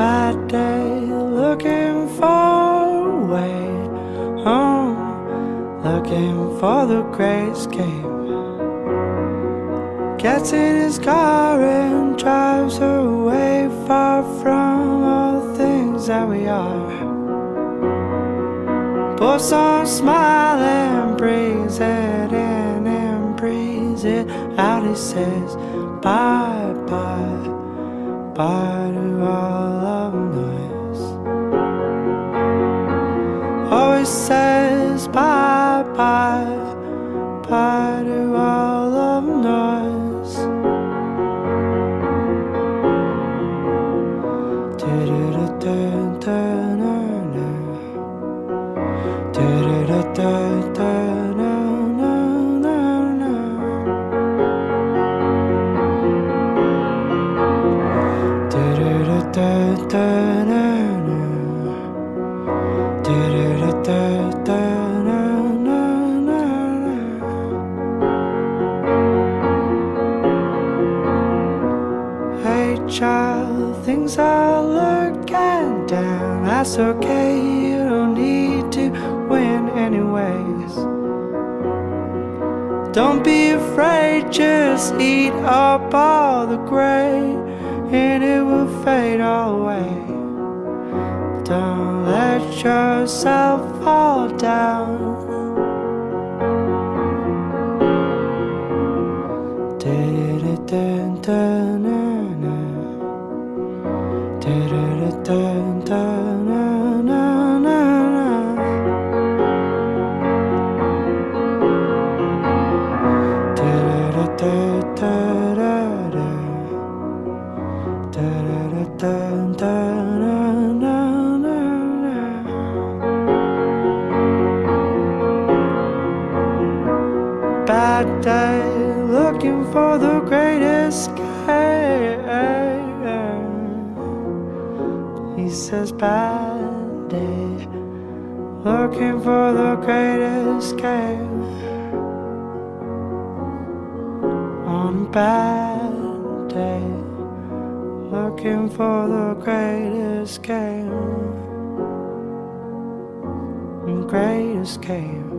bad day, looking for a way home, looking for the great escape. Gets in his car and drives away, far from all the things that we are. Puts on a smile and breathes it in and breathes it out. He says bye bye, bye to all of noise. Always says bye bye, bye to all of noise. Hey child, things are looking down. That's okay, you don't need to win anyways. Don't be afraid, just eat up all the gray and it will fade away. Don't let yourself fall down. Bad day, looking for the great escape. He says bad day, looking for the great escape. On a bad day, looking for the great escape. Great escape.